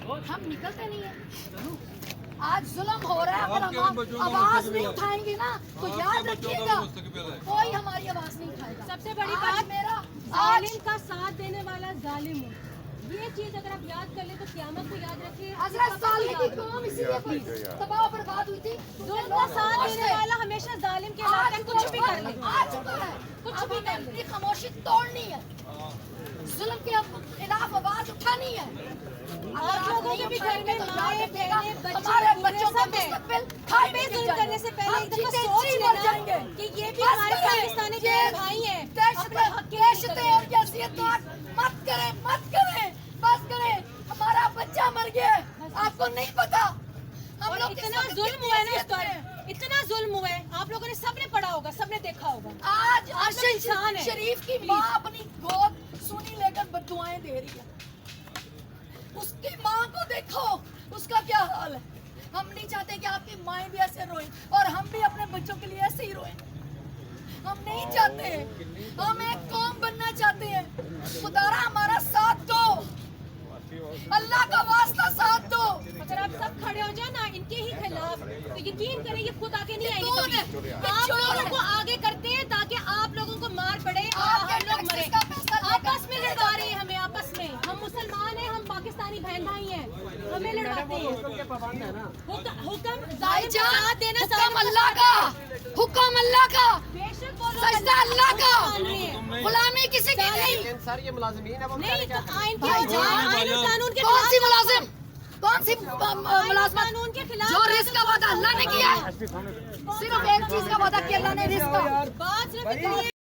ہم نکلتے نہیں ہیں. آج ظلم ہو رہا ہے. اگر ہم آواز نہیں اٹھائیں گے نا تو یاد رکھیے گا کوئی ہماری آواز نہیں اٹھائے گا. سب سے بڑی بات میرا ظالم کا ساتھ دینے والا ظالم ہو. یہ چیز اگر آپ یاد کر لیں تو قیامت کو یاد رکھیے. حضرت صالح کی قوم اسی لیے تباہ و برباد ہوئی تھی. ظلم کا ساتھ دینے والا ہمیشہ ظالم کے علاقے کچھ بھی کر لے. آج کچھ بھی کر لے. خاموشی توڑنی ہے. ظلم کے خلاف آواز اٹھانی ہے. آپ لوگوں کے بھی گھر میں مائیں بہنیں ہمارے بچوں کا بچے مستقبل ہم پہ ظلم کرنے سے پہلے ایک دفعہ سوچ لینا کہ یہ بھی ہمارے پاکستانی بھائی ہیں. اپنے حق کے لیے اور جنسیتوار مت کریں مت کریں. بس کریں. ہمارا بچہ مر گیا. آپ کو نہیں پتا ہم لوگ اتنا ظلم ہوا ہے نا اس پر. اتنا ظلم ہوا ہے. آپ لوگوں نے سب نے پڑھا ہوگا, سب نے دیکھا ہوگا. آج انسان ہے. شریف کی ماں اپنی گود سونی لے کر بددعائیں دے رہی ہے. اس کی ماں کو دیکھو اس کا کیا حال ہے. ہم نہیں چاہتے کہ آپ کی مائیں بھی ایسے روئیں اور ہم بھی اپنے بچوں کے لیے ایسے ہی روئیں. ہم نہیں چاہتے. ہم ایک قوم بننا چاہتے ہیں. خدارا ہمارا ساتھ دو. اللہ کا واسطہ ساتھ دو. اگر آپ سب کھڑے ہو جائیں نا ان کے ہی خلاف تو یقین کریں یہ خود آگے نہیں آئے گی. آپ لوگوں کو آگے کرتے ہیں تاکہ آپ لوگوں کو مار پڑے اور ہم لوگ مرے. آپس میں لڑوا رہے ہیں ہمیں. آپس میں ہم مسلمان ہیں, ہم پاکستانی بہن بھائی ہیں, ہمیں لڑواتے ہیں. حکم ساتھ دینا حکم اللہ کا. حکم اللہ کا. بے شک بولو سجدہ اللہ کا. نہیں غلامی کسی کی نہیں. سر یہ ملازمین ہے وہ تو آئین کے آئین اور قانون کے کون سی خلاف ملازم کون سی ملازمت قانون کے خلاف جو رزق کا وعدہ اللہ نے کیا ہے. صرف ایک چیز کا وعدہ کیا اللہ نے رزق کا. بات صرف اتنی ہے